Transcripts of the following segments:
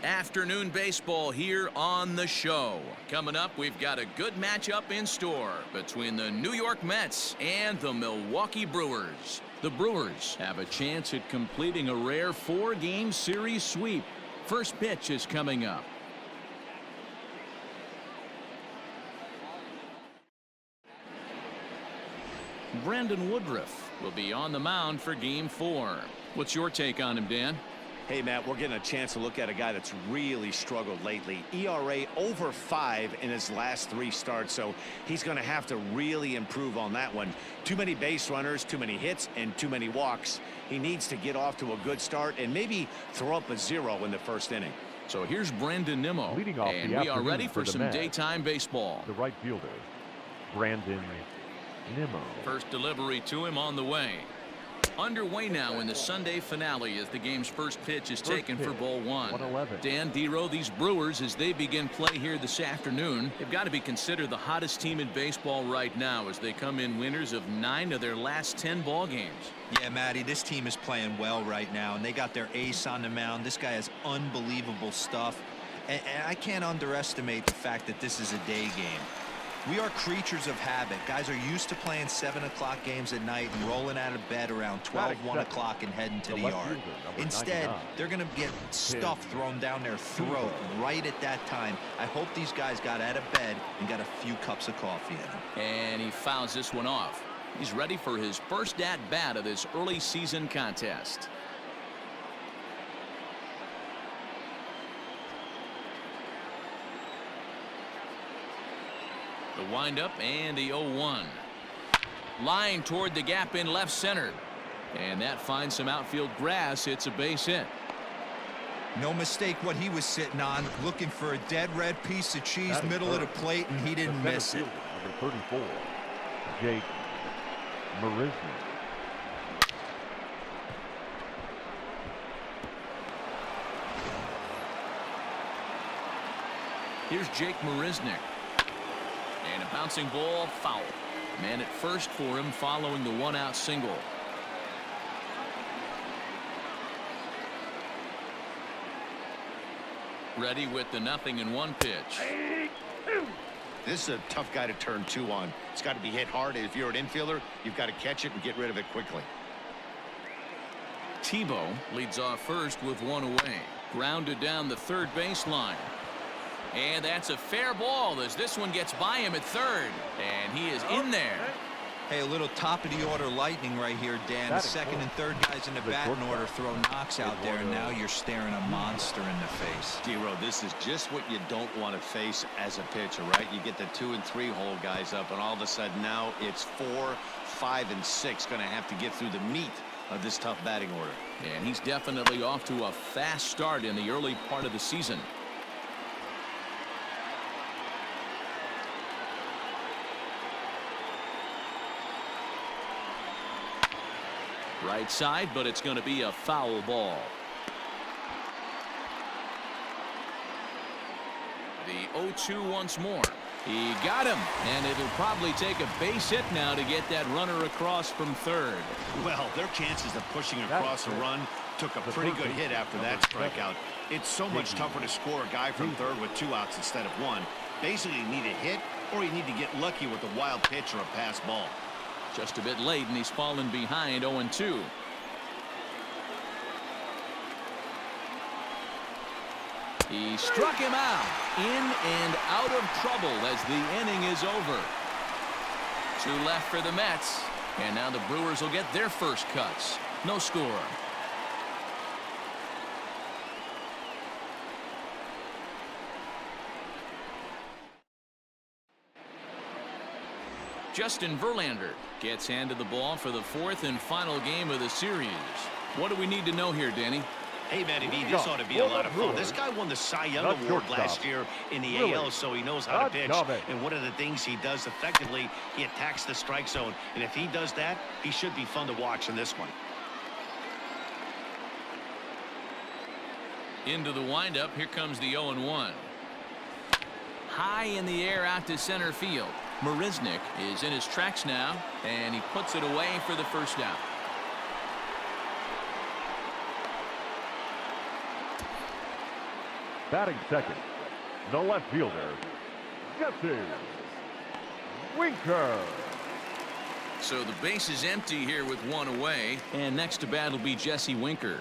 Afternoon baseball here on the show. Coming up, we've got a good matchup in store between the New York Mets and the Milwaukee Brewers. The Brewers have a chance at completing a rare 4-game series sweep. First pitch is coming up. Brandon Woodruff will be on the mound for Game 4. What's your take on him, Dan? Hey, Matt, we're getting a chance to look at a guy that's really struggled lately. ERA over 5 in his last 3 starts, so he's going to have to really improve on that one. Too many base runners, too many hits, and too many walks. He needs to get off to a good start and maybe throw up a 0 in the first inning. So here's Brandon Nimmo, and we are ready for some daytime baseball. The right fielder, Brandon Nimmo. First delivery to him on the way. Underway now in the Sunday finale as the game's first pitch is taken for ball 1. 111. Dan Dero, these Brewers, as they begin play here this afternoon, they've got to be considered the hottest team in baseball right now as they come in winners of 9 of their last 10 ball games. Yeah, Matty, this team is playing well right now, and they got their ace on the mound. This guy has unbelievable stuff, and I can't underestimate the fact that this is a day game. We are creatures of habit. Guys are used to playing 7 o'clock games at night and rolling out of bed around 12, 1 o'clock and heading to the yard. Instead, they're going to get stuff thrown down their throat right at that time. I hope these guys got out of bed and got a few cups of coffee in them. And he fouls this one off. He's ready for his first at-bat of this early season contest. The windup and the 0-1. Line toward the gap in left center. And that finds some outfield grass. It's a base hit. No mistake what he was sitting on, looking for a dead red piece of cheese middle of the plate, and he didn't miss it. Number 34, Jake Marisnik. Here's Jake Marisnik. And a bouncing ball, foul. Man at first for him following the 1-out single. Ready with the 0-1 pitch. This is a tough guy to turn 2 on. It's got to be hit hard. If you're an infielder, you've got to catch it and get rid of it quickly. Tebow leads off first with 1 away. Grounded down the third baseline. And that's a fair ball as this one gets by him at third. And he is in there. Hey, a little top-of-the-order lightning right here, Dan. The second and third guys in the batting order throw knocks out there, and now you're staring a monster in the face. Dero, this is just what you don't want to face as a pitcher, right? You get the 2 and 3 hole guys up, and all of a sudden now it's 4, 5, and 6 going to have to get through the meat of this tough batting order. And he's definitely off to a fast start in the early part of the season. Right side, but it's going to be a foul ball. The 0-2 once more. He got him, and it'll probably take a base hit now to get that runner across from third. Well, their chances of pushing across a run took a pretty good hit after that strikeout. It's so much tougher to score a guy from third with 2 outs instead of 1. Basically, you need a hit, or you need to get lucky with a wild pitch or a pass ball. Just a bit late, and he's fallen behind 0-2. He struck him out. In and out of trouble as the inning is over. 2 left for the Mets. And now the Brewers will get their first cuts. No score. Justin Verlander gets handed the ball for the 4th and final game of the series. What do we need to know here, Danny? Hey, Matty B, this ought to be a lot of fun. This guy won the Cy Young Award last year in the AL, so he knows how to pitch. And one of the things he does effectively, he attacks the strike zone. And if he does that, he should be fun to watch in this one. Into the windup, here comes the 0-1. High in the air out to center field. Marisnik is in his tracks now, and he puts it away for the first out. Batting second, the left fielder, Jesse Winker. So the base is empty here with one away, and next to bat will be Jesse Winker.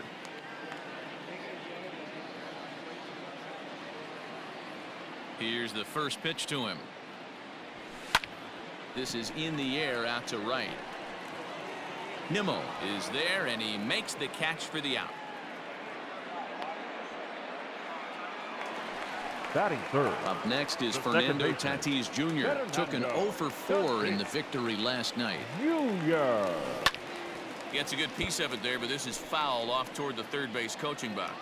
Here's the first pitch to him. This is in the air out to right. Nimmo is there, and he makes the catch for the out. Batting third. Up next is The Fernando second Tatis Jr. Took an 0 for 4 in the victory last night. Junior. Gets a good piece of it there, but this is foul off toward the third base coaching box.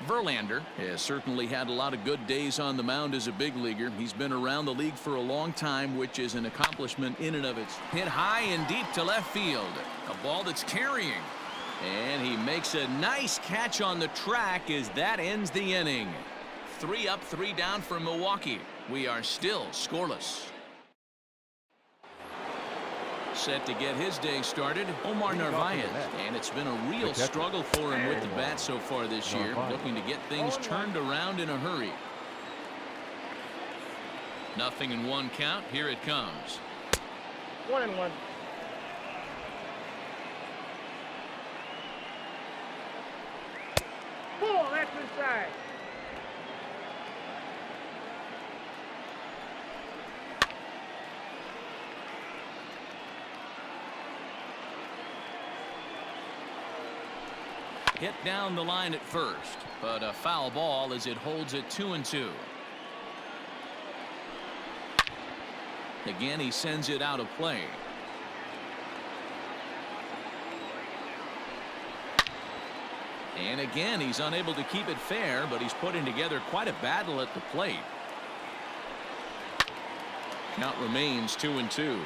Verlander has certainly had a lot of good days on the mound as a big leaguer. He's been around the league for a long time, which is an accomplishment in and of itself. Hit high and deep to left field. A ball that's carrying. And he makes a nice catch on the track as that ends the inning. 3 up, 3 down for Milwaukee. We are still scoreless. Set to get his day started, Omar Narvaez, and it's been a real struggle for him with the bat so far this year, looking to get things turned around in a hurry. 0-1 count. Here it comes. 1-1. Pull, that's inside. Hit down the line at first, but a foul ball as it holds it 2-2. Again, he sends it out of play. And again, he's unable to keep it fair, but he's putting together quite a battle at the plate. Count remains 2-2.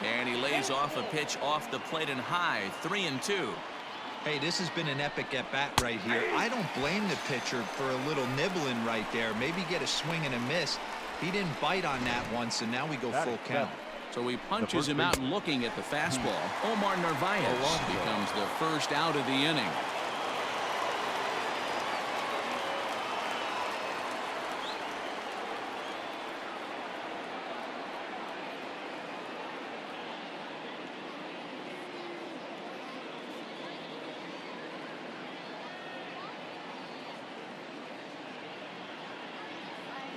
And he lays off a pitch off the plate and high. 3-2. Hey, this has been an epic at-bat right here. I don't blame the pitcher for a little nibbling right there. Maybe get a swing and a miss. He didn't bite on that once, and now we go full count. So he punches him out looking at the fastball. Omar Narvaez becomes the first out of the inning.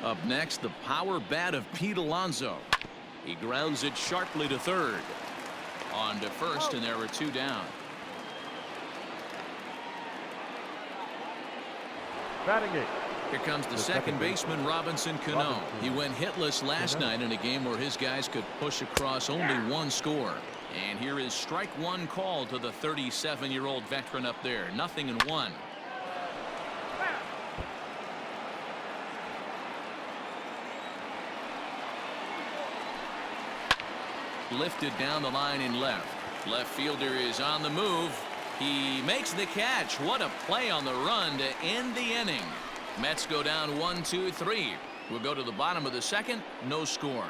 Up next, the power bat of Pete Alonso. He grounds it sharply to third. On to first, and there were 2 down. Batting eighth. Here comes the second baseman, Robinson Cano. He went hitless last night in a game where his guys could push across only 1 score. And here is strike 1 call to the 37-year-old veteran up there. 0-1. Lifted down the line in left. Left fielder is on the move. He makes the catch. What a play on the run to end the inning. Mets go down 1-2-3. We'll go to the bottom of the second. No score.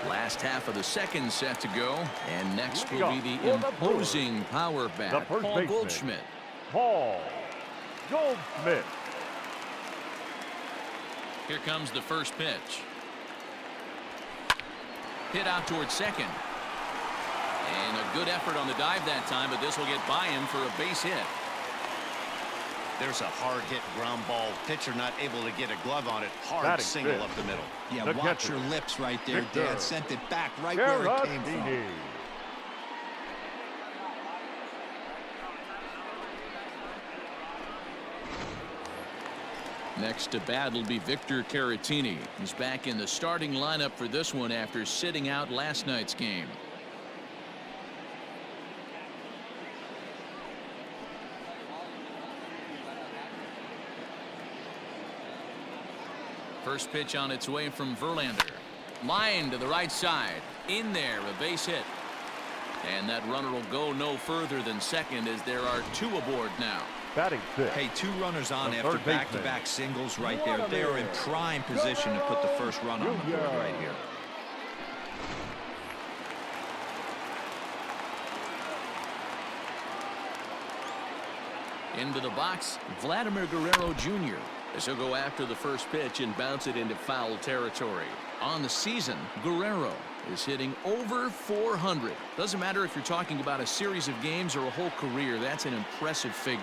Last half of the second set to go. And next will be the imposing power bat, Paul Goldschmidt. Paul Goldschmidt. Here comes the first pitch. Hit out towards second. And a good effort on the dive that time, but this will get by him for a base hit. There's a hard hit ground ball. Pitcher not able to get a glove on it. Hard Batting single fifth. up the middle. Yeah, The watch catcher. your lips right there, Victor Dan. Sent it back right where it came from. Caratini. Next to bat will be Victor Caratini. He's back in the starting lineup for this one after sitting out last night's game. First pitch on its way from Verlander. Line to the right side. In there, a base hit. And that runner will go no further than second as there are 2 aboard now. Batting 6. Hey, 2 runners on The after third baseman. back-to-back singles right there. They are in prime position to put the first run on the board right here. Into the box, Vladimir Guerrero Jr. as he'll go after the first pitch and bounce it into foul territory. On the season, Guerrero is hitting over 400. Doesn't matter if you're talking about a series of games or a whole career. That's an impressive figure.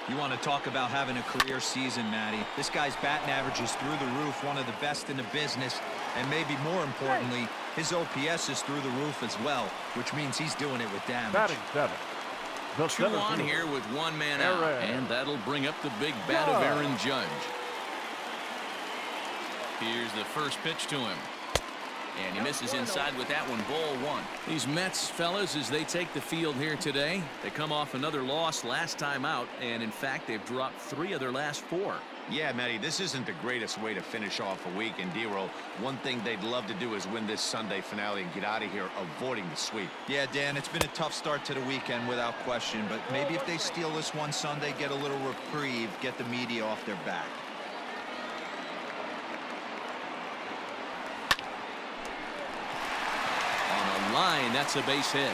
You want to talk about having a career season, Matty. This guy's batting average is through the roof, one of the best in the business, and maybe more importantly, his OPS is through the roof as well, which means he's doing it with damage. Batting 7. The 2 on here with 1 man out, and that'll bring up the big bat of Aaron Judge. Here's the first pitch to him. And he misses inside with that one, ball 1. These Mets, fellas, as they take the field here today, they come off another loss last time out, and in fact, they've dropped 3 of their last 4. Yeah, Matty, this isn't the greatest way to finish off a week. And D-Roll, one thing they'd love to do is win this Sunday finale and get out of here avoiding the sweep. Yeah, Dan, it's been a tough start to the weekend without question, but maybe if they steal this one Sunday, get a little reprieve, get the media off their back. On a line, that's a base hit.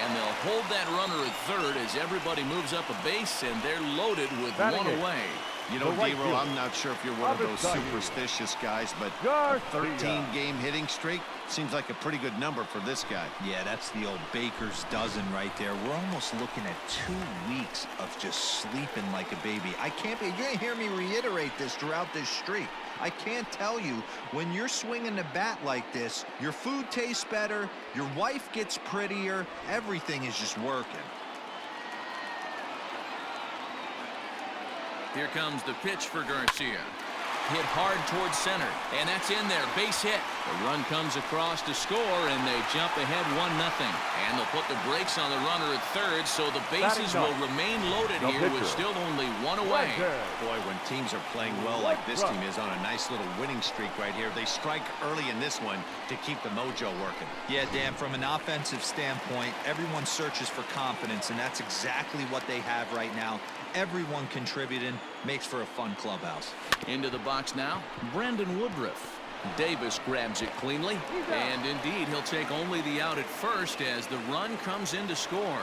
And they'll hold that runner at third as everybody moves up a base, and they're loaded with 1 away. You know, D-Roll, I'm not sure if you're one of those superstitious guys, but a 13-game hitting streak seems like a pretty good number for this guy. Yeah, that's the old baker's dozen right there. We're almost looking at 2 weeks of just sleeping like a baby. You're going to hear me reiterate this throughout this streak. I can't tell you, when you're swinging the bat like this, your food tastes better, your wife gets prettier, everything is just working. Here comes the pitch for Garcia. Hit hard towards center, and that's in there. Base hit. The run comes across to score, and they jump ahead 1-0. And they'll put the brakes on the runner at third, so the bases will remain loaded here with still only 1 away. Boy, when teams are playing well like this team is on a nice little winning streak right here, they strike early in this one to keep the mojo working. Yeah, Dan, from an offensive standpoint, everyone searches for confidence, and that's exactly what they have right now. Everyone contributing makes for a fun clubhouse. Into the box now, Brandon Woodruff. Davis grabs it cleanly, and indeed he'll take only the out at first as the run comes in to score.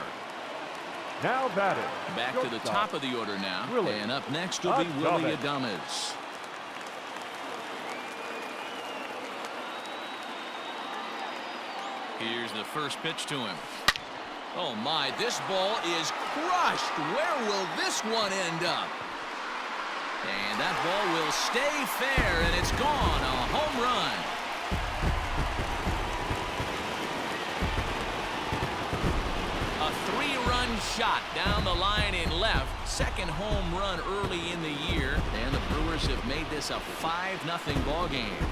Now batting. Back to the top of the order now, and up next will be Willie Adames. Here's the first pitch to him. Oh my, this ball is crushed. Where will this one end up? And that ball will stay fair, and it's gone. A home run. A 3-run shot down the line in left. Second home run early in the year, and the Brewers have made this a 5-0 ball game.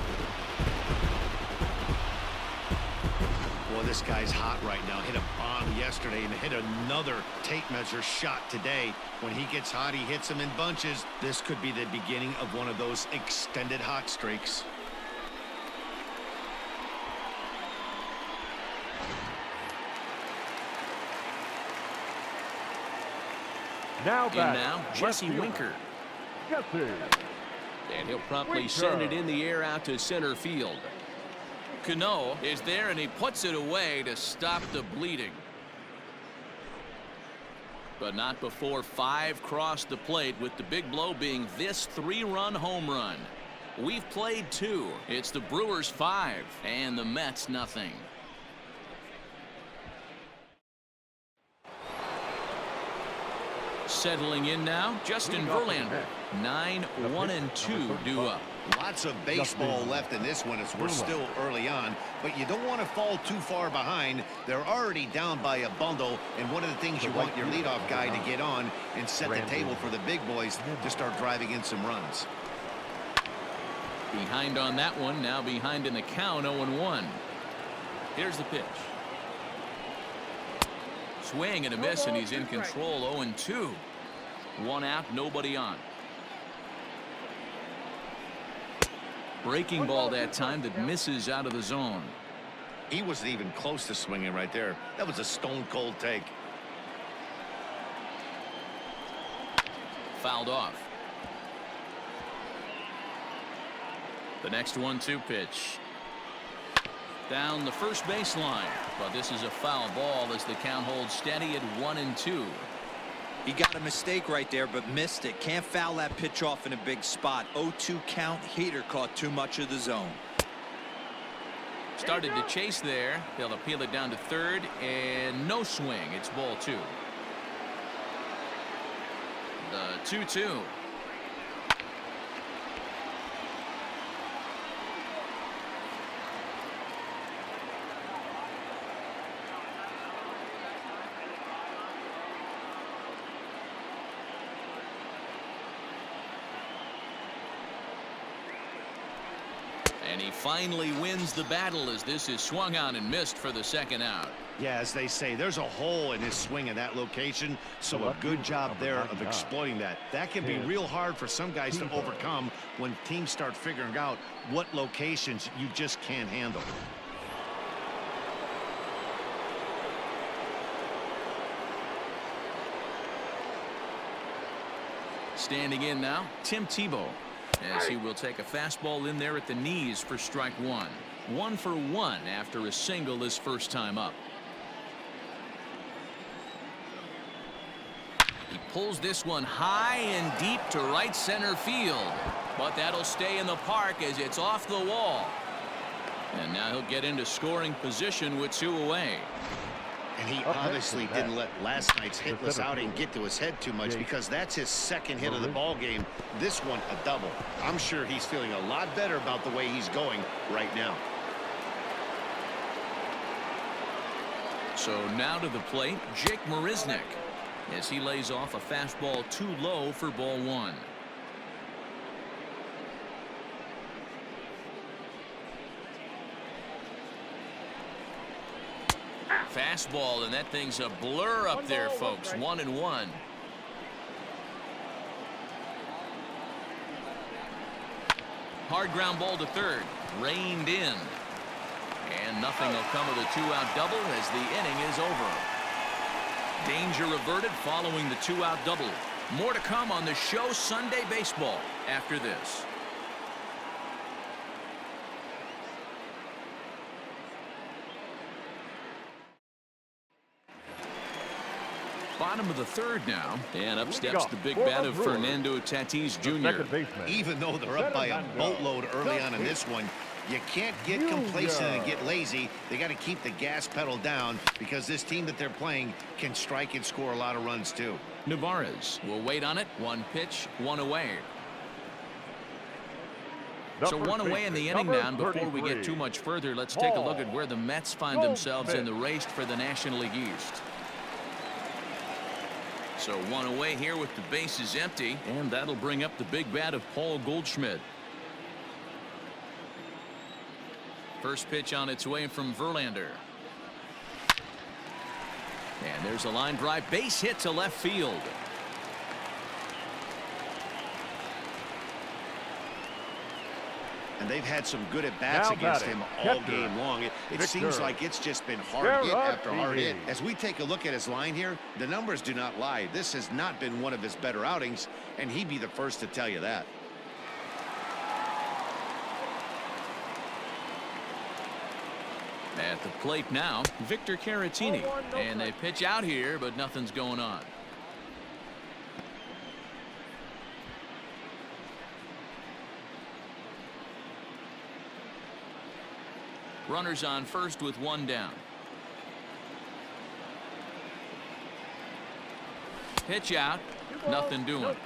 Boy, this guy's hot right now. Hit a bomb yesterday and hit another tape measure shot today. When he gets hot, he hits them in bunches. This could be the beginning of one of those extended hot streaks. Now Jesse Winker. And he'll promptly send it in the air out to center field. Cano is there, and he puts it away to stop the bleeding. But not before 5 cross the plate, with the big blow being this 3-run home run. We've played 2. It's the Brewers 5 and the Mets 0. Settling in now, Justin Verlander. 9-1-2 due up. Lots of baseball left in this one as we're still early on, but you don't want to fall too far behind. They're already down by a bundle, and one of the things you want your leadoff guy to get on and set the table for the big boys to start driving in some runs. Behind on that one, now behind in the count, 0-1. Here's the pitch. Swing and a miss, and he's in control, 0-2. 1 out, nobody on. Breaking ball that time that misses out of the zone. He wasn't even close to swinging right there. That was a stone-cold take. Fouled off. The next 1-2 pitch. Down the first baseline. But this is a foul ball as the count holds steady at 1-2. He got a mistake right there, but missed it. Can't foul that pitch off in a big spot. 0-2 count. Hader caught too much of the zone. Started to chase there. They'll appeal it down to third, and no swing. It's ball 2. The 2-2. And he finally wins the battle as this is swung on and missed for the second out. Yeah, as they say, there's a hole in his swing in that location, so a good job there of exploiting that. That can be real hard for some guys to overcome when teams start figuring out what locations you just can't handle. Standing in now, Tim Tebow, as he will take a fastball in there at the knees for strike 1. 1 for 1 after a single his first time up. He pulls this one high and deep to right center field, but that'll stay in the park as it's off the wall. And now he'll get into scoring position with 2 away. And he obviously didn't let last night's hitless outing get to his head too much, because that's his second hit of the ball game. This one a double. I'm sure he's feeling a lot better about the way he's going right now. So now to the plate, Jake Marisnick, as he lays off a fastball too low for ball 1. Fastball, and that thing's a blur up there, folks. 1-1. Hard ground ball to third. Reined in. And nothing will come of the 2-out double as the inning is over. Danger averted following the 2-out double. More to come on the show Sunday Baseball after this. Bottom of the third now, and up steps the big bat of Fernando Tatis Jr. Even though they're up by a boatload early on in this one, you can't get complacent and get lazy. They got to keep the gas pedal down, because this team that they're playing can strike and score a lot of runs too. Navarez will wait on it. 1 pitch, 1 away. So 1 away in the inning now. And before we get too much further, let's take a look at where the Mets find themselves in the race for the National League East. So 1 away here with the bases empty, and that'll bring up the big bat of Paul Goldschmidt. First pitch on its way from Verlander. And there's a line drive, base hit to left field. And they've had some good at-bats against him all game long. It seems like it's just been hard hit after hard hit. As we take a look at his line here, the numbers do not lie. This has not been one of his better outings, and he'd be the first to tell you that. At the plate now, Victor Caratini. And they pitch out here, but nothing's going on. Runners on first with 1 down. Pitch out. Nothing doing.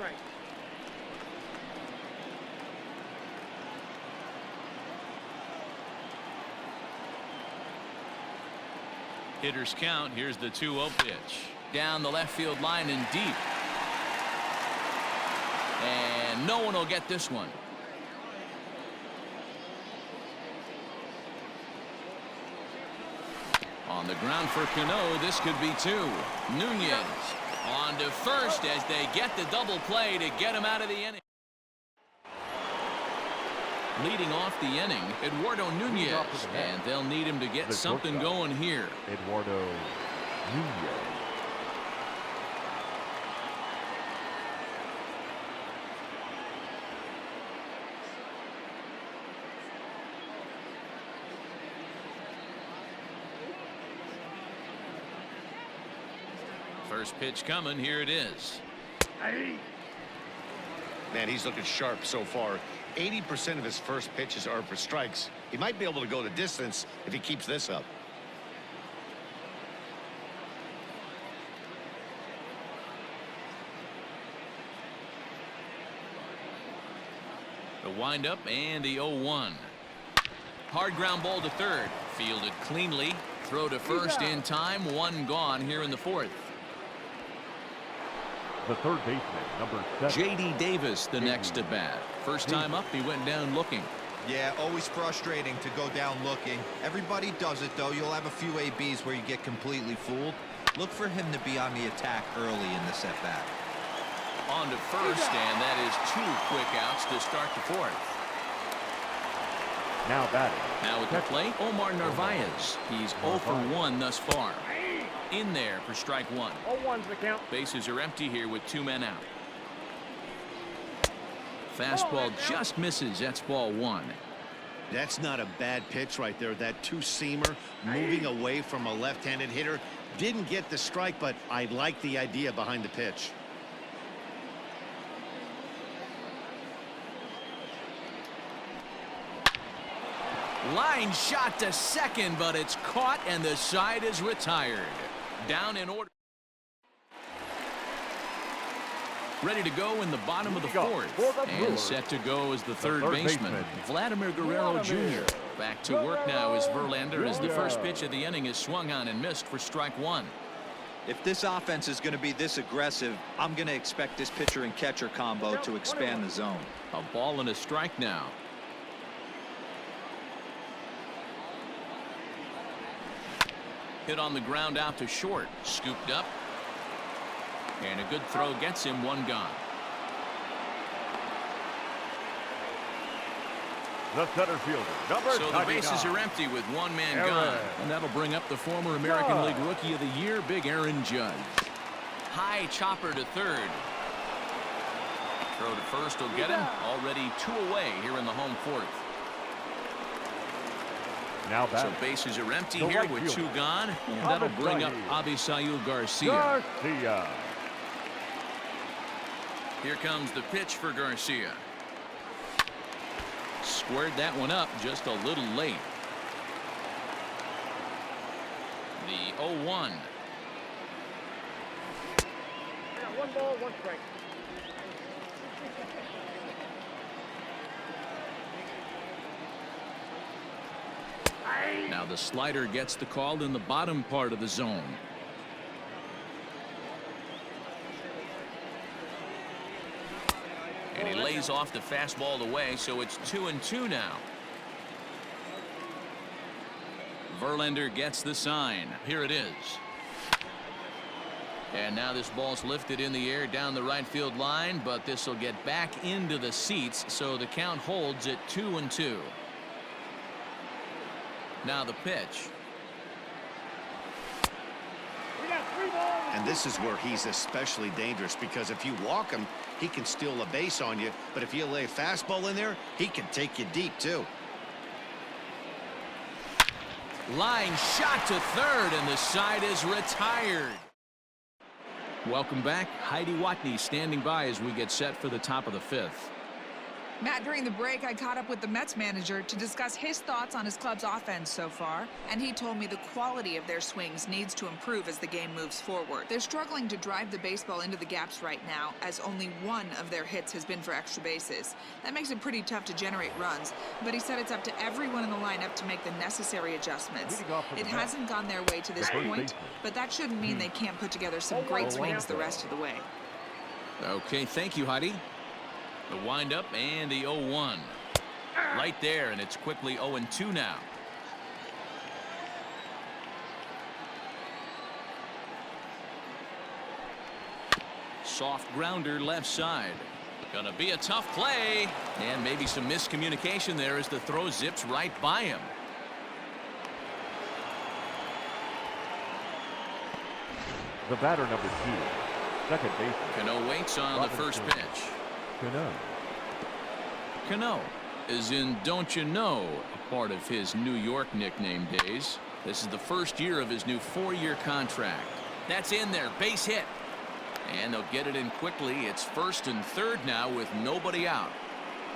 Hitters count. Here's the 2-0 pitch. Down the left field line and deep. And no one will get this one. On the ground for Cano, this could be 2. Nunez on to first as they get the double play to get him out of the inning. Leading off the inning, Eduardo Nunez, and they'll need him to get something going here. Eduardo Nunez. First pitch coming. Here it is. Man, he's looking sharp so far. 80% of his first pitches are for strikes. He might be able to go the distance if he keeps this up. The windup and the 0-1. Hard ground ball to third. Fielded cleanly. Throw to first in time. One gone here in the fourth. The third baseman, number 7. J.D. Davis, the next at bat. First time up, he went down looking. Yeah, always frustrating to go down looking. Everybody does it, though. You'll have a few ABs where you get completely fooled. Look for him to be on the attack early in this at-bat. On to first, and that is 2 quick outs to start the fourth. Now batting. Now at the plate, Omar Narvaez. He's 0 for 1 thus far. In there for strike 1. 0-1's the count. Bases are empty here with 2 men out. Fastball just misses. That's ball 1. That's not a bad pitch right there. That two-seamer moving away from a left-handed hitter. Didn't get the strike, but I like the idea behind the pitch. Line shot to second, but it's caught and the side is retired. Down in order. Ready to go in the bottom of the fourth. And set to go as the third baseman, Vladimir Guerrero Jr. Back to work now as Verlander, as the first pitch of the inning is swung on and missed for strike 1. If this offense is going to be this aggressive, I'm going to expect this pitcher and catcher combo to expand the zone. A ball and a strike now. Hit on the ground out to short. Scooped up. And a good throw gets him. One gone. The center fielder, number 99. So the bases are empty with 1 man gone. And that'll bring up the former American League Rookie of the Year, Big Aaron Judge. High chopper to third. Throw to first will get him. Already 2 away here in the home fourth. Now so bases are empty here with 2 gone. And that'll bring up Avisail Garcia. Here comes the pitch for Garcia. Squared that one up just a little late. The 0-1. 1 ball, 1 strike. Now the slider gets the call in the bottom part of the zone. And he lays off the fastball away, so it's 2-2 now. Verlander gets the sign. Here it is. And now this ball's lifted in the air down the right field line, but this will get back into the seats, so the count holds at 2-2. Now the pitch. And this is where he's especially dangerous, because if you walk him, he can steal a base on you. But if you lay a fastball in there, he can take you deep, too. Line shot to third, and the side is retired. Welcome back. Heidi Watney standing by as we get set for the top of the 5th. Matt, during the break, I caught up with the Mets manager to discuss his thoughts on his club's offense so far, and he told me the quality of their swings needs to improve as the game moves forward. They're struggling to drive the baseball into the gaps right now, as only 1 of their hits has been for extra bases. That makes it pretty tough to generate runs, but he said it's up to everyone in the lineup to make the necessary adjustments. It hasn't gone their way to this point, but that shouldn't mean they can't put together some great swings the rest of the way. Okay, thank you, Heidi. The windup and the 0-1. Right there, and it's quickly 0-2 now. Soft grounder left side. Gonna be a tough play, and maybe some miscommunication there as the throw zips right by him. The batter, number 2, second baseman. Cano waits on the first pitch. Cano. Cano, as in don't you know, a part of his New York nickname days. This is the first year of his new 4-year contract. That's in there, base hit. And they'll get it in quickly. It's first and third now with nobody out.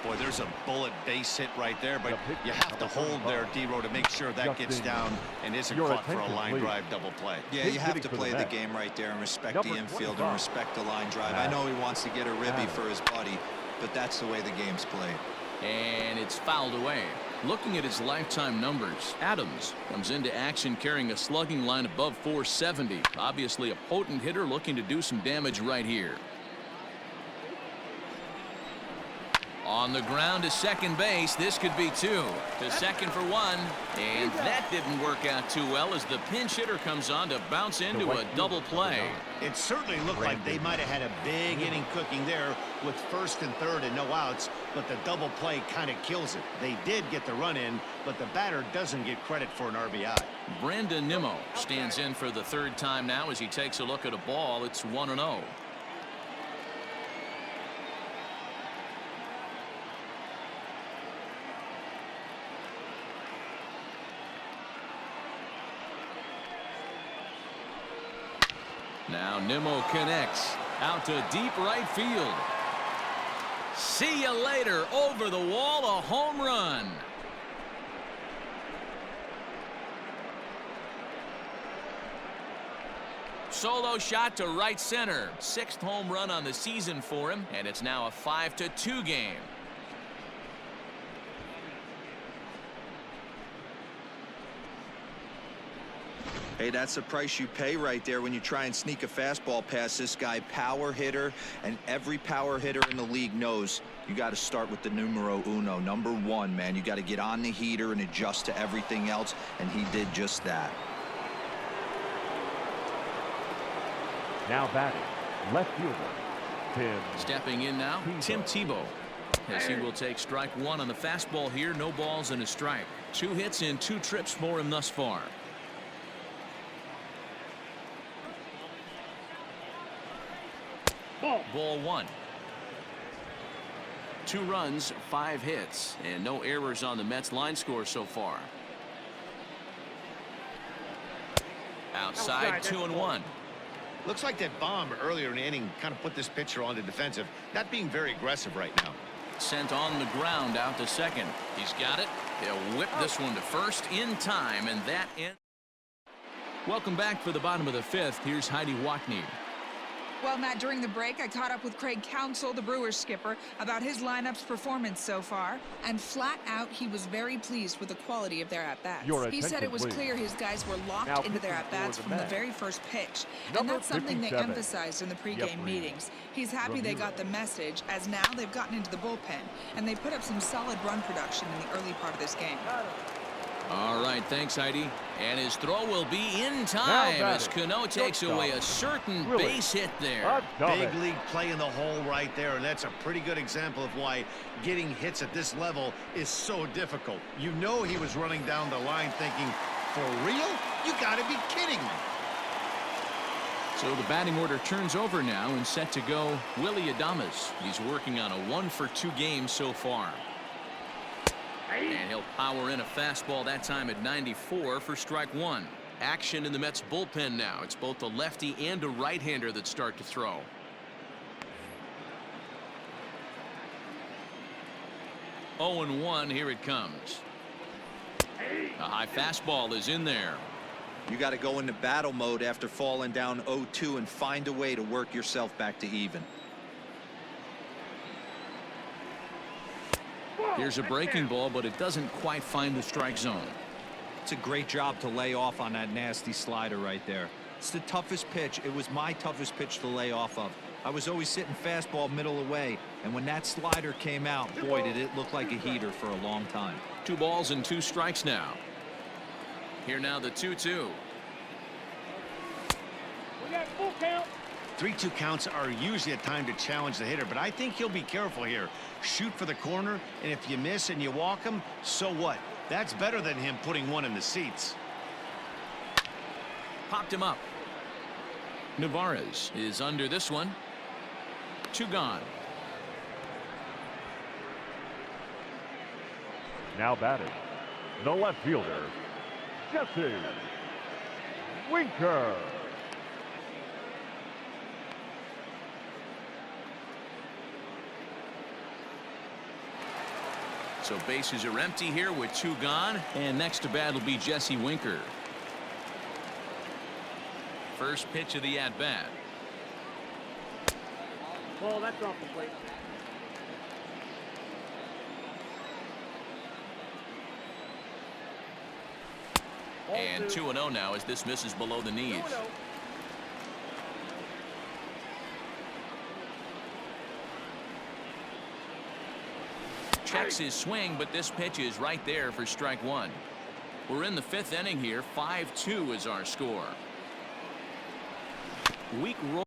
Boy, there's a bullet base hit right there, but you have to hold there, D-Row, to make sure that gets down and isn't caught for a line drive double play. Yeah, you have to play the game right there and respect the infield and respect the line drive. I know he wants to get a ribby for his buddy, but that's the way the game's played. And it's fouled away. Looking at his lifetime numbers, Adams comes into action carrying a slugging line above 470. Obviously a potent hitter looking to do some damage right here. On the ground to second base. This could be 2. To second for 1. And that didn't work out too well as the pinch hitter comes on to bounce into a double play. It certainly looked like they might have had a big inning cooking there with first and third and no outs, but the double play kind of kills it. They did get the run in, but the batter doesn't get credit for an RBI. Brandon Nimmo stands in for the third time now as he takes a look at a ball. It's 1-0. Now Nimmo connects out to deep right field. See you later. Over the wall, a home run. Solo shot to right center. 6th home run on the season for him, and it's now a 5-2 game. Hey, that's the price you pay right there when you try and sneak a fastball past this guy. Power hitter, and every power hitter in the league knows you got to start with the numero uno, number 1, man. You got to get on the heater and adjust to everything else, and he did just that. Now batting, left fielder, Tim. Stepping in now, Tim Tebow. As he will take strike 1 on the fastball here. No balls and a strike. 2 hits in 2 trips for him thus far. Ball 1. 2 runs, 5 hits, and no errors on the Mets line score so far. Outside, 2-1. Looks like that bomb earlier in the inning kind of put this pitcher on the defensive, not being very aggressive right now. Sent on the ground out to second. He's got it. He'll whip this one to first in time, and that ends. Welcome back for the bottom of the 5th. Here's Heidi Watney. Well, Matt, during the break, I caught up with Craig Counsell, the Brewers skipper, about his lineup's performance so far. And flat out, he was very pleased with the quality of their at-bats. He said it was clear his guys were locked into their at-bats from the very first pitch. And that's something they emphasized in the pregame meetings. He's happy they got the message, as now they've gotten into the bullpen. And they put up some solid run production in the early part of this game. All right, thanks, Heidi. And his throw will be in time as Cano takes away a certain base hit there. Big league play in the hole right there, and that's a pretty good example of why getting hits at this level is so difficult. You know he was running down the line thinking, for real? You got to be kidding me. So the batting order turns over now and set to go Willy Adames. He's working on a 1-for-2 game so far. And he'll power in a fastball that time at 94 for strike 1. Action in the Mets bullpen now. It's both a lefty and a right-hander that start to throw. Oh, and 1. Here it comes. A high fastball is in there. You got to go into battle mode after falling down 0-2 and find a way to work yourself back to even. Here's a breaking ball, but it doesn't quite find the strike zone. It's a great job to lay off on that nasty slider right there. It's the toughest pitch. It was my toughest pitch to lay off of. I was always sitting fastball middle away, and when that slider came out, boy, did it look like a heater for a long time. 2 balls and 2 strikes now. Here now the 2-2. We got full count. 3-2 counts are usually a time to challenge the hitter, but I think he'll be careful here. Shoot for the corner, and if you miss and you walk him, so what? That's better than him putting one in the seats. Popped him up. Navarez is under this one. 2 gone. Now batting, the left fielder, Jesse Winker. So bases are empty here with 2 gone. And next to bat will be Jesse Winker. First pitch of the at-bat. Ball, that's off the plate. And 2-0 now as this misses below the knees. 2-0. Checks his swing, but this pitch is right there for strike 1. We're in the 5th inning here. 5-2 is our score. Weak roll.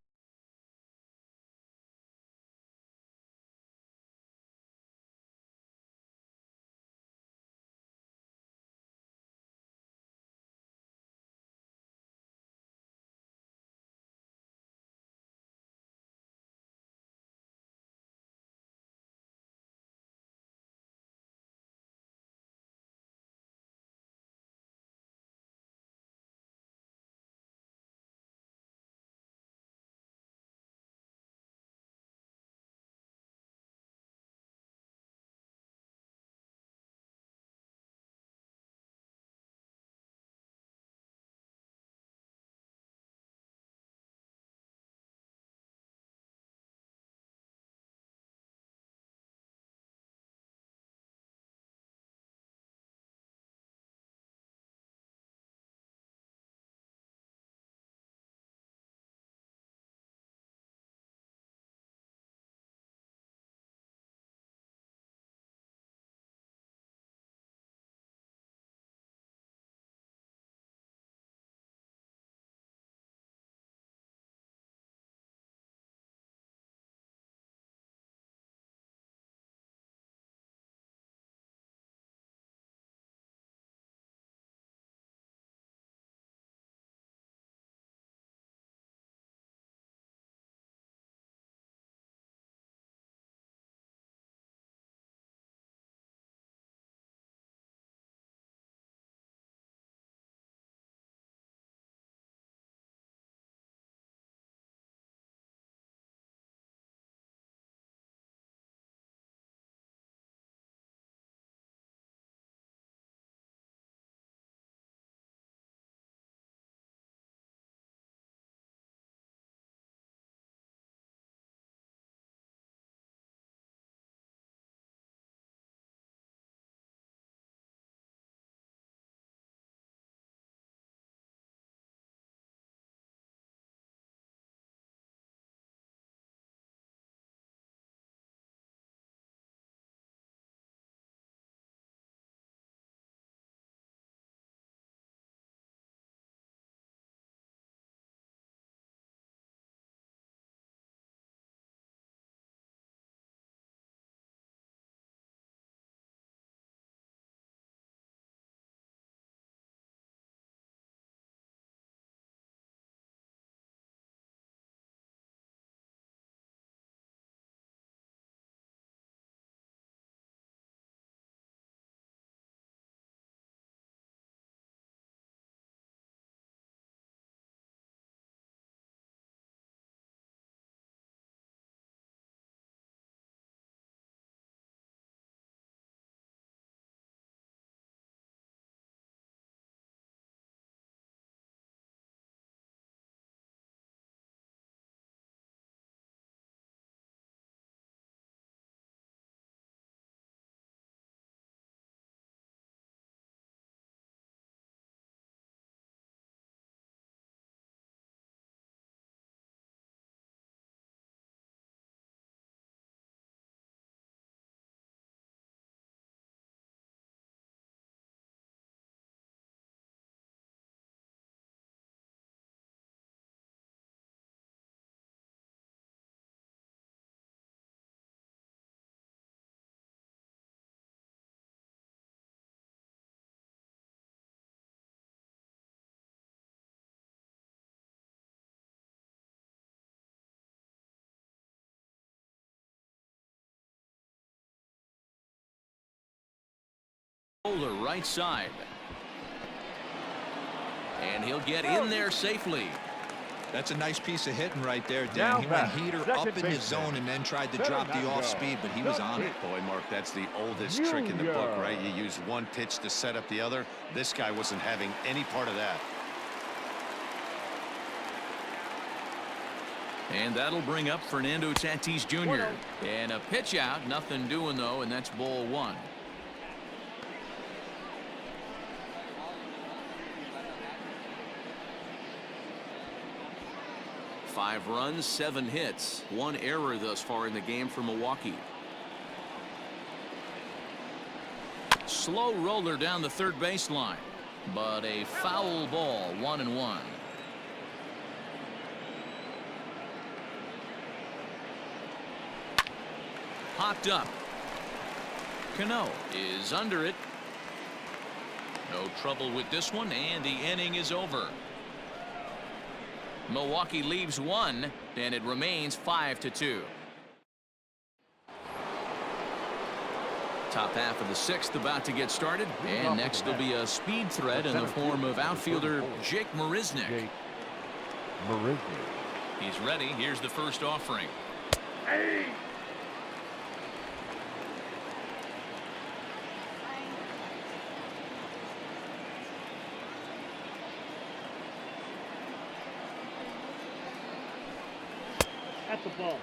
Bowler right side. And he'll get in there safely. That's a nice piece of hitting right there, Dan. Now He went back, heater second up in his baseman. zone and then tried to drop the off speed, but he was on it. Boy, Mark, that's the oldest trick in the book, right? You use one pitch to set up the other. This guy wasn't having any part of that. And that'll bring up Fernando Tatis Jr. And a pitch out, nothing doing though, and that's ball one. Five runs, 7 hits, 1 error thus far in the game for Milwaukee. Slow roller down the third baseline, but a foul ball, 1-1. Popped up. Cano is under it. No trouble with this one, and the inning is over. Milwaukee leaves 1, and it remains 5-2. Top half of the 6th about to get started, and next will be a speed threat in the form of outfielder Jake Marisnick. He's ready. Here's the first offering. That's the ball.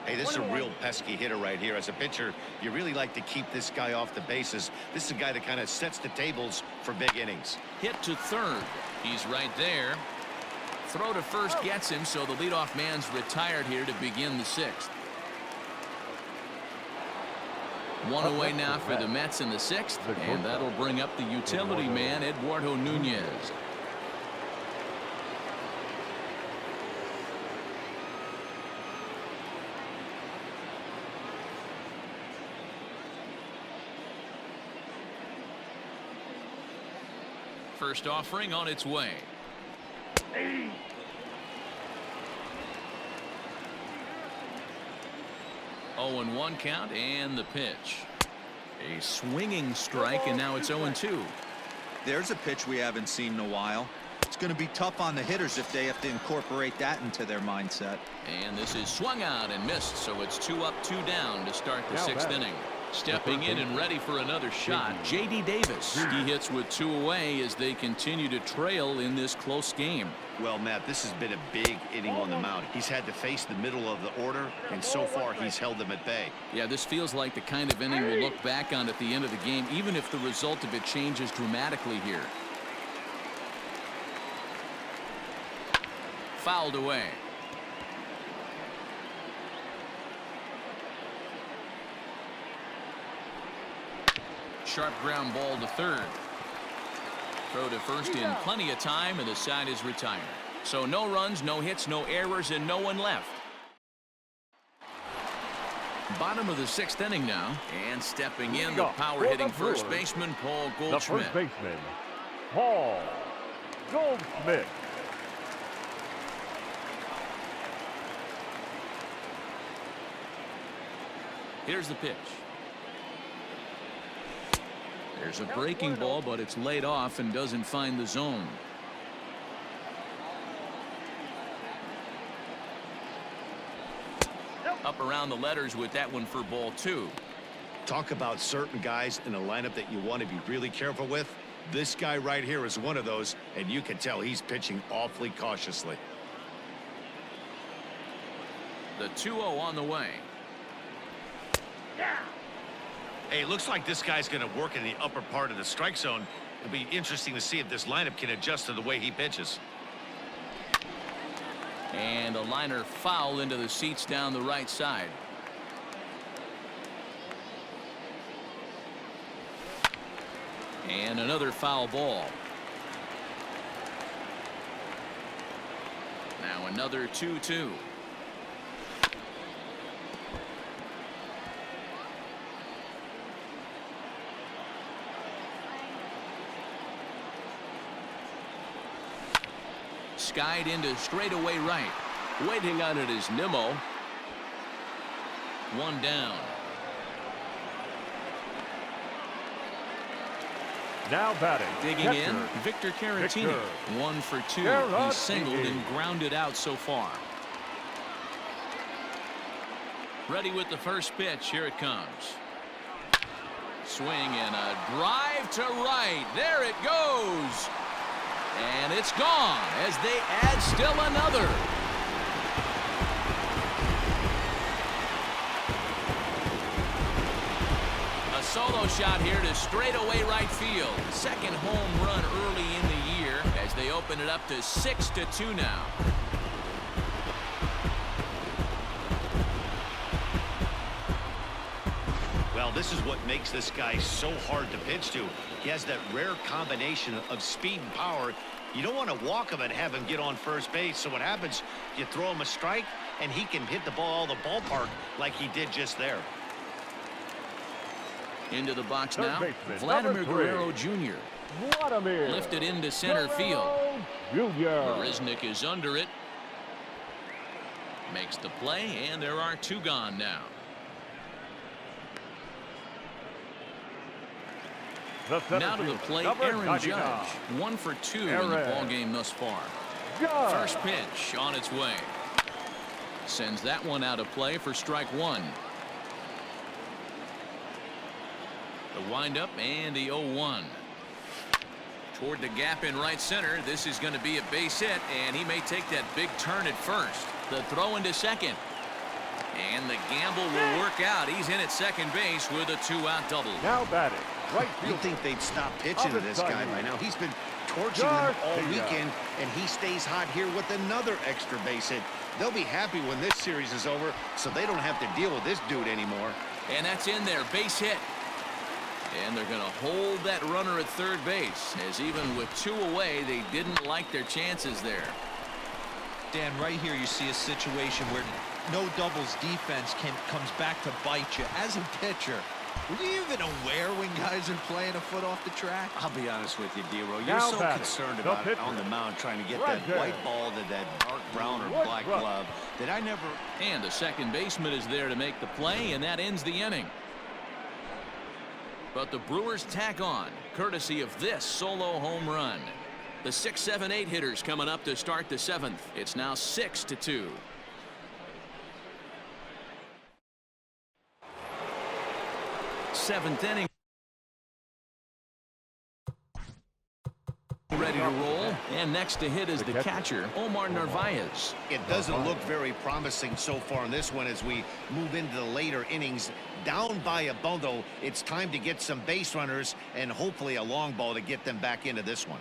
Hey, this is a real pesky hitter right here. As a pitcher, you really like to keep this guy off the bases. This is a guy that kind of sets the tables for big innings. Hit to third. He's right there. Throw to first gets him, so the leadoff man's retired here to begin the 6th. 1 away now for the Mets in the 6th, and that'll bring up the utility man, Eduardo Nunez. First offering on its way. 0-1 count, and the pitch. A swinging strike, and now it's 0-2. There's a pitch we haven't seen in a while. It's going to be tough on the hitters if they have to incorporate that into their mindset. And this is swung out and missed, so it's 2 up, 2 down to start the 6th inning. Stepping in and ready for another shot, J.D. Davis. He hits with 2 away as they continue to trail in this close game. Well, Matt, this has been a big inning on the mound. He's had to face the middle of the order, and so far he's held them at bay. Yeah, this feels like the kind of inning we'll look back on at the end of the game, even if the result of it changes dramatically here. Fouled away. Sharp ground ball to third. Throw to first in plenty of time, and the side is retired. So no runs, no hits, no errors, and no one left. Bottom of the 6th inning now, and stepping in, the power-hitting first baseman, Paul Goldschmidt. The first baseman, Paul Goldschmidt. Here's the pitch. There's a breaking ball, but it's laid off and doesn't find the zone. Up around the letters with that one for ball 2. Talk about certain guys in a lineup that you want to be really careful with. This guy right here is one of those, and you can tell he's pitching awfully cautiously. The 2-0 on the way. Hey, it looks like this guy's going to work in the upper part of the strike zone. It'll be interesting to see if this lineup can adjust to the way he pitches. And a liner foul into the seats down the right side. And another foul ball. Now another 2-2. Skied into straightaway right. Waiting on it is Nimmo. 1 down. Now batting. Digging catcher, in, Victor Caratini. Victor 1 for 2. Caratini. He's singled and grounded out so far. Ready with the first pitch. Here it comes. Swing and a drive to right. There it goes. And it's gone as they add still another. A solo shot here to straightaway right field. Second home run early in the year as they open it up to 6-2 now. Well, this is what makes this guy so hard to pitch to. He has that rare combination of speed and power. You don't want to walk him and have him get on first base. So what happens, you throw him a strike, and he can hit the ball all the ballpark like he did just there. Into the box Third now, baseman, Vladimir number 3. Guerrero Jr. Vladimir Lifted into center field. Jr. Marisnik is under it. Makes the play, and there are 2 gone now. Now to the plate, Aaron Judge. 1 for 2 in the ball game thus far. First pitch on its way. Sends that one out of play for strike 1. The windup and the 0-1. Toward the gap in right center. This is going to be a base hit, and he may take that big turn at first. The throw into second. And the gamble will work out. He's in at second base with a 2-out double. Now batting. Right You'd field. think they'd stop pitching to this guy by now. He's been torching them all weekend, and he stays hot here with another extra base hit. They'll be happy when this series is over, so they don't have to deal with this dude anymore. And that's in there, base hit. And they're going to hold that runner at third base, as even with 2 away, they didn't like their chances there. Dan, right here you see a situation where no doubles defense comes back to bite you. As a pitcher, were you even aware when guys are playing a foot off the track? I'll be honest with you, D-Row. You're Now so batting, concerned the about pitcher. on the mound trying to get Right that there. white ball to that dark brown or Right black front. glove that I never... And the second baseman is there to make the play, and that ends the inning. But the Brewers tack on, courtesy of this solo home run. The 6, 7, 8 hitters coming up to start the 7th. It's now 6-2. Seventh inning. Ready to roll, and next to hit is the catcher, Omar Narvaez. It doesn't look very promising so far in this one as we move into the later innings. Down by a bundle, it's time to get some base runners and hopefully a long ball to get them back into this one.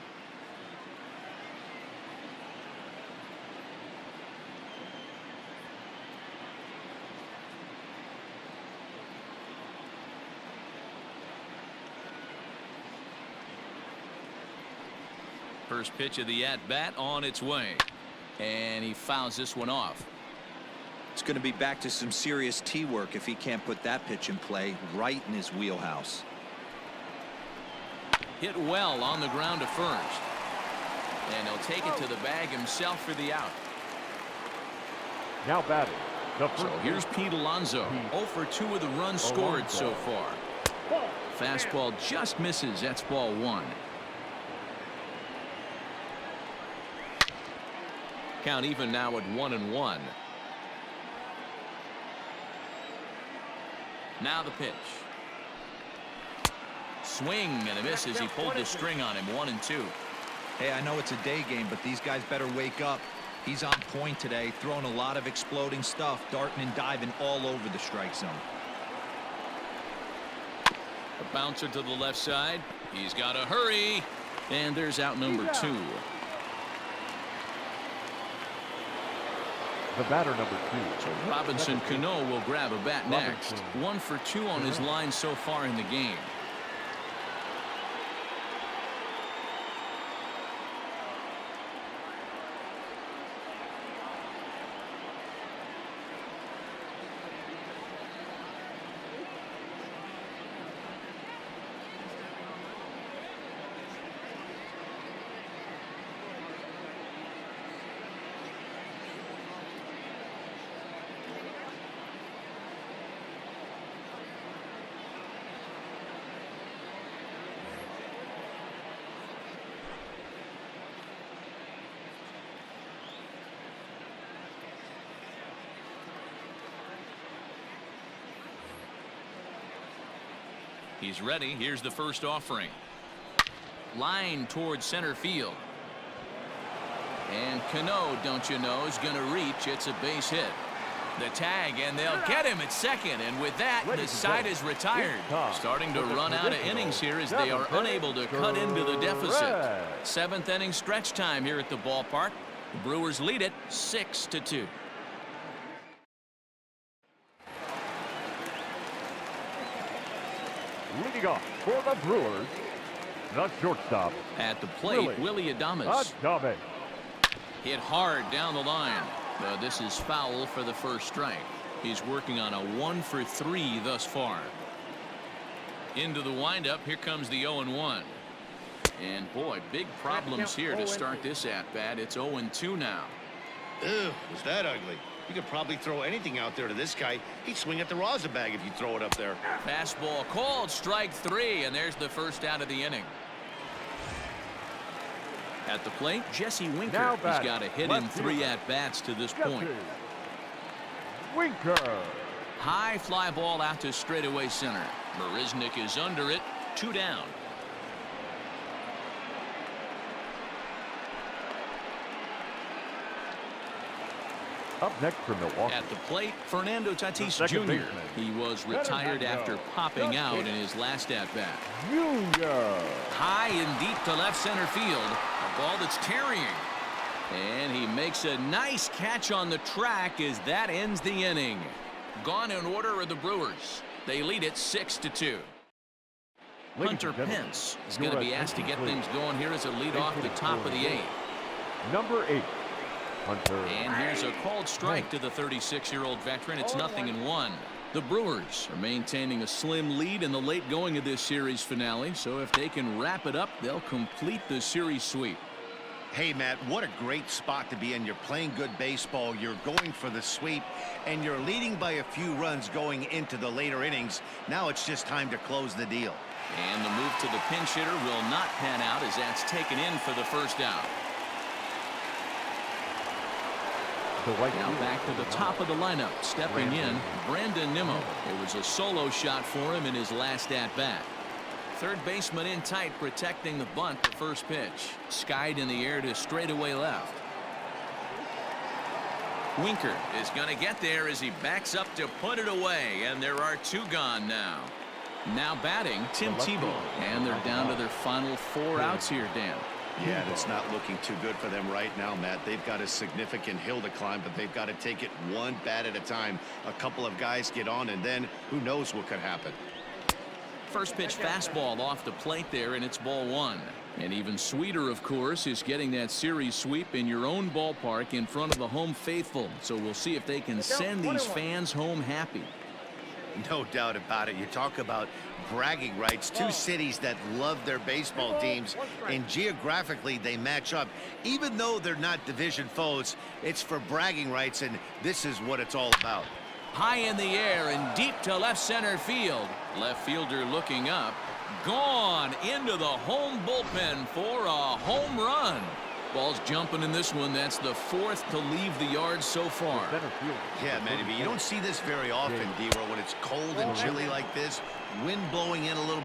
First pitch of the at-bat on its way. And he fouls this one off. It's going to be back to some serious tee work if he can't put that pitch in play right in his wheelhouse. Hit well on the ground to first. And he'll take it to the bag himself for the out. Now batting. The So first here's Pete Alonso. 0 for 2 of the runs scored so far. Fastball just misses. That's ball 1. Count even now at 1-1. Now the pitch. Swing and a miss as he pulled the string on him. 1-2. Hey, I know it's a day game, but these guys better wake up. He's on point today, throwing a lot of exploding stuff, darting and diving all over the strike zone. A bouncer to the left side. He's got to hurry. And there's out number 2. The batter number 2. So Robinson Cano will grab a bat next. 1 for 2 on his line so far in the game. He's ready. Here's the first offering. Line towards center field. And Cano, don't you know, is going to reach. It's a base hit. The tag, and they'll get him at second. And with that, the side is retired. Starting to run out of innings here as they are unable to cut into the deficit. Seventh inning stretch time here at the ballpark. The Brewers lead it 6-2. Leading off for the Brewers, the shortstop. At the plate, Willie Adames. Hit hard down the line. This is foul for the first strike. He's working on a 1-for-3 thus far. Into the windup. Here comes the 0-1. And boy, big problems here to start this at-bat. It's 0-2 now. Ew, was that ugly? You could probably throw anything out there to this guy. He'd swing at the rosin bag if you throw it up there. Fastball called, strike 3, and there's the first out of the inning. At the plate, Jesse Winker. He's got a hit in 3 at-bats to this point. Winker. High fly ball out to straightaway center. Marisnick is under it. 2 down. Up next for Milwaukee. At the plate, Fernando Tatis Second Jr. baseman. He was retired after popping out in his last at-bat. Junior. High and deep to left center field. A ball that's carrying. And he makes a nice catch on the track as that ends the inning. Gone in order are the Brewers. They lead it 6-2. Hunter Pence is going to be asked to get things going here as a lead off the top of the 8th. Number 8. Hunter. And here's a called strike to the 36-year-old veteran. It's 0-1. The Brewers are maintaining a slim lead in the late going of this series finale. So if they can wrap it up, they'll complete the series sweep. Hey, Matt, what a great spot to be in. You're playing good baseball. You're going for the sweep, and you're leading by a few runs going into the later innings. Now it's just time to close the deal. And the move to the pinch hitter will not pan out as that's taken in for the first out. Now back to the top of the lineup. Stepping in, Brandon Nimmo. It was a solo shot for him in his last at-bat. Third baseman in tight, protecting the bunt. The first pitch skied in the air to straightaway left. Winker is going to get there as he backs up to put it away, and there are 2 gone now. Now batting, Tim Tebow, and they're down to their final 4 outs here, Dan. Yeah, it's not looking too good for them right now, Matt. They've got a significant hill to climb, but they've got to take it one bat at a time. A couple of guys get on, and then who knows what could happen. First pitch fastball off the plate there, and it's ball 1. And even sweeter, of course, is getting that series sweep in your own ballpark in front of the home faithful. So we'll see if they can send these fans home happy. No doubt about it. You talk about bragging rights. 2 cities that love their baseball teams, and geographically they match up. Even though they're not division foes, it's for bragging rights, and this is what it's all about. High in the air and deep to left center field. Left fielder looking up. Gone into the home bullpen for a home run. Ball's jumping in this one. That's the 4th to leave the yard so far. Yeah, Manny, but you don't see this very often, D-Roll, when it's cold and chilly like this. Wind blowing in a little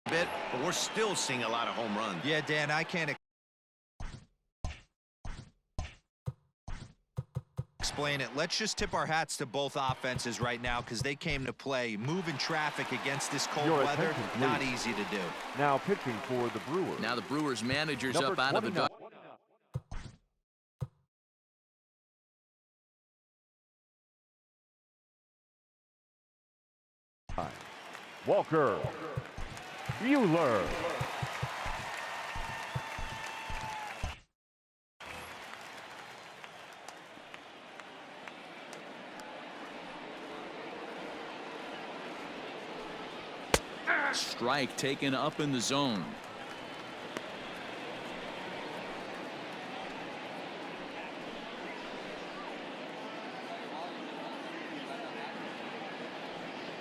bit, but we're still seeing a lot of home runs. Yeah, Dan, I can't explain it. Let's just tip our hats to both offenses right now because they came to play. Moving traffic against this cold weather, not easy to do. Now pitching for the Brewers. Now the Brewers manager's Number up out of the 29. dugout. Walker Buehler. Strike taken up in the zone.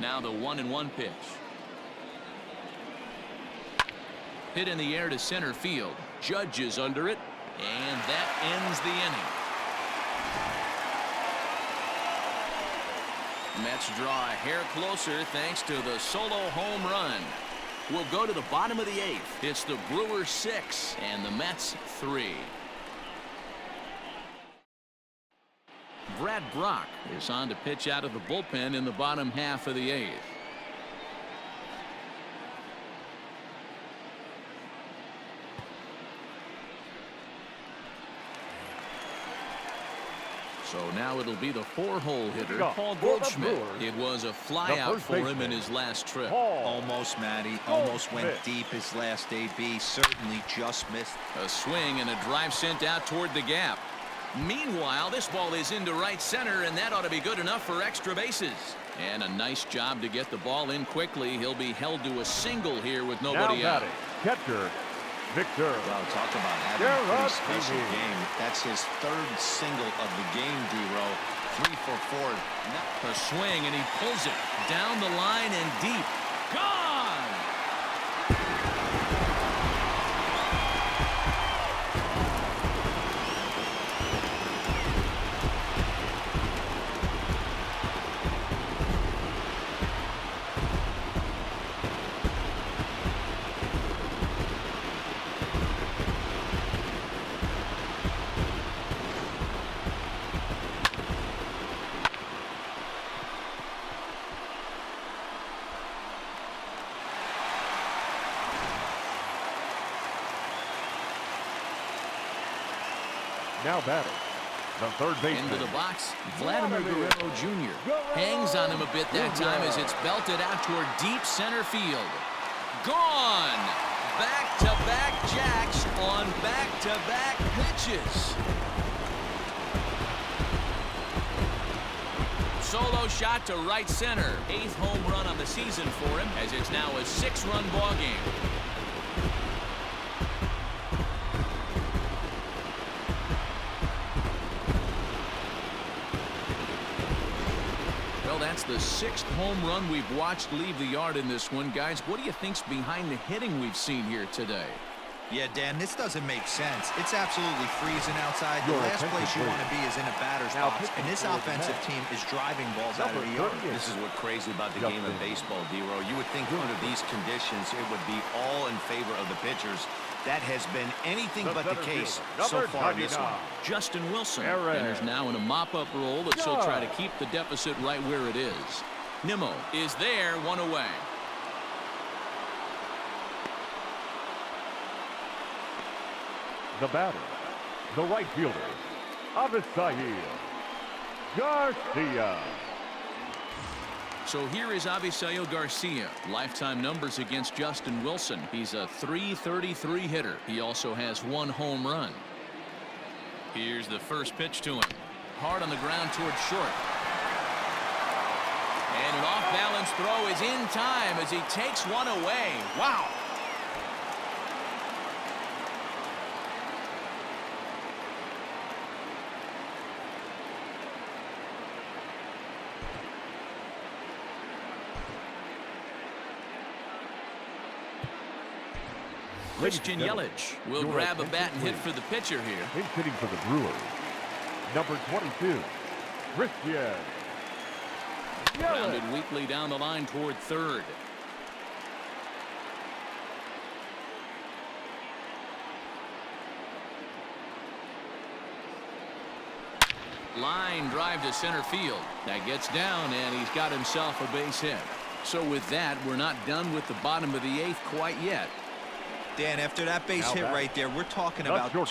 Now the 1-1 pitch. Hit in the air to center field. Judge is under it, and that ends the inning. Mets draw a hair closer thanks to the solo home run. We'll go to the bottom of the 8th. It's the Brewers 6 and the Mets 3. Brad Brock is on to pitch out of the bullpen in the bottom half of the 8th. So now it'll be the 4-hole hitter, Paul Goldschmidt. It was a flyout for him in his last trip. Almost, Matty. Almost went deep his last AB. Certainly just missed. A swing and a drive sent out toward the gap. Meanwhile, this ball is into right center, and that ought to be good enough for extra bases. And a nice job to get the ball in quickly. He'll be held to a single here with nobody out. Catcher, Victor. Well, talk about having a pretty special game. That's his 3rd single of the game, D-Row. 3 for 4. A swing, and he pulls it down the line and deep. Gone! Now batting, the third baseman. Into the box, Vladimir Guerrero Jr. hangs on him a bit that time as it's belted out toward deep center field. Gone! Back-to-back jacks on back-to-back pitches. Solo shot to right center. 8th home run on the season for him as it's now a 6-run ball game. That's the 6th home run we've watched leave the yard in this one. Guys, what do you think's behind the hitting we've seen here today? Yeah, Dan, this doesn't make sense. It's absolutely freezing outside. The last place you want to be is in a batter's box, and this offensive team is driving balls out of the yard. This is what's crazy about the game of baseball, D-Row. You would think under these conditions it would be all in favor of the pitchers. That has been anything but the case so far in this one. Justin Wilson enters now in a mop-up role that she'll try to keep the deficit right where it is. Nimmo is there, 1 away. The batter, the right fielder, Avisail Garcia. So here is Avisail Garcia. Lifetime numbers against Justin Wilson. He's a .333 hitter. He also has 1 home run. Here's the first pitch to him. Hard on the ground towards short. And an off-balance throw is in time as he takes 1 away. Wow. Christian Yelich will grab a bat and hit for the pitcher here. He's hitting for the Brewers. Number 22, Christian Yelich. Grounded weakly down the line toward third. Line drive to center field. That gets down, and he's got himself a base hit. So with that, we're not done with the bottom of the 8th quite yet. Dan, after that base hit right there, we're talking about 2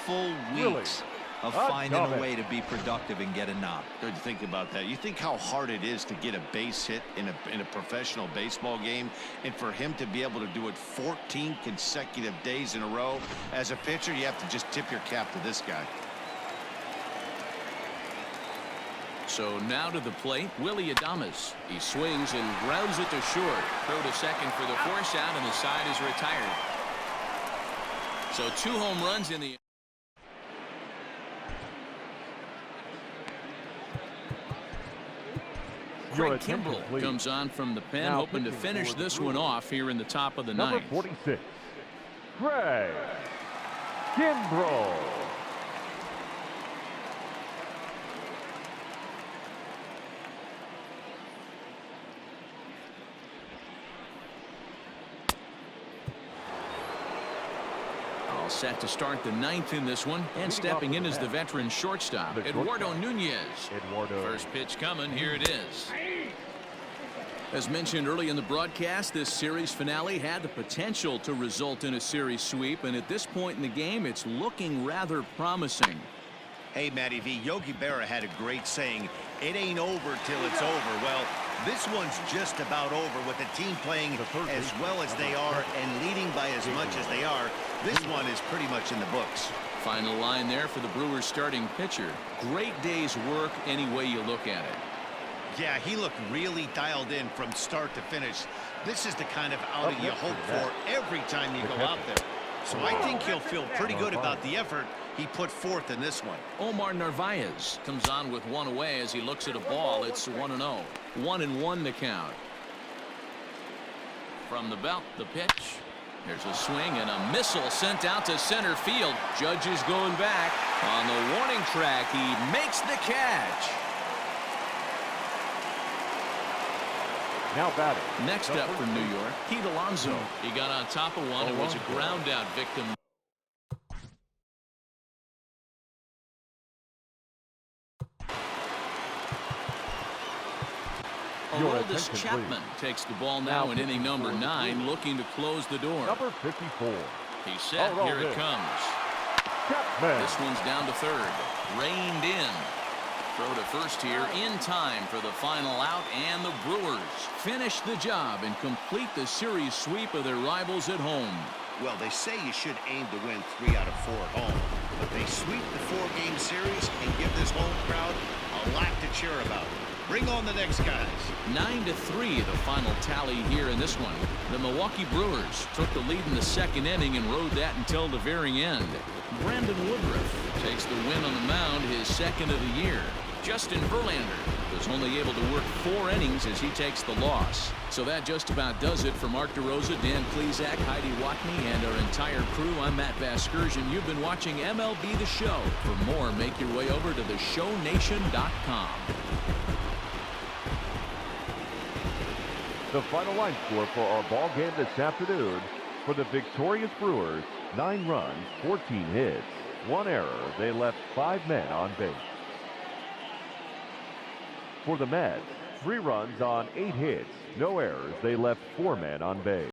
full weeks of finding a way to be productive and get a knock. Good to think about that. You think how hard it is to get a base hit in a professional baseball game, and for him to be able to do it 14 consecutive days in a row. As a pitcher, you have to just tip your cap to this guy. So now to the plate, Willie Adames. He swings and grounds it to short. Throw to second for the force out, and the side is retired. So 2 home runs in the... Craig Kimbrell comes on from the pen, hoping to finish this one off here in the top of the 9th. Number 46, Craig Kimbrell. set to start the ninth in this one, and stepping in as the veteran shortstop, Eduardo Nunez. First pitch coming. Here it is. As mentioned early in the broadcast, this series finale had the potential to result in a series sweep, and at this point in the game, it's looking rather promising. Hey, Matty V, Yogi Berra had a great saying, it ain't over till it's over. Well, this one's just about over with the team playing as well as they are and leading by as much as they are. This one is pretty much in the books. Final line there for the Brewers starting pitcher. Great day's work any way you look at it. Yeah, he looked really dialed in from start to finish. This is the kind of outing you hope for every time you go out there. So I think he'll feel pretty good about the effort he put forth in this one. Omar Narvaez comes on with one away as he looks at a ball. It's 1-0. 1-1 to count. From the belt, the pitch. There's a swing and a missile sent out to center field. Judge is going back. On the warning track, he makes the catch. Now batting. Next up for New York, Pete Alonso. He got on top of one and was a ground out victim. Aroldis Chapman takes the ball now in inning number 9, looking to close the door. Number 54. He's set. Here it comes. Chapman. This one's down to third. Reined in. Throw to first here in time for the final out, and the Brewers finish the job and complete the series sweep of their rivals at home. Well, they say you should aim to win 3 out of 4 at home, but they sweep the 4-game series and give this home crowd a lot to cheer about. Bring on the next guys. 9-3 the final tally here in this one. The Milwaukee Brewers took the lead in the second inning and rode that until the very end. Brandon Woodruff takes the win on the mound, his second of the year. Justin Verlander was only able to work 4 innings as he takes the loss. So that just about does it for Mark DeRosa, Dan Klezak, Heidi Watney, and our entire crew. I'm Matt Vasgersian. You've been watching MLB The Show. For more, make your way over to theshownation.com. The final line score for our ball game this afternoon: for the victorious Brewers, 9 runs, 14 hits, 1 error. They left 5 men on base. For the Mets, 3 runs on 8 hits, no errors. They left 4 men on base.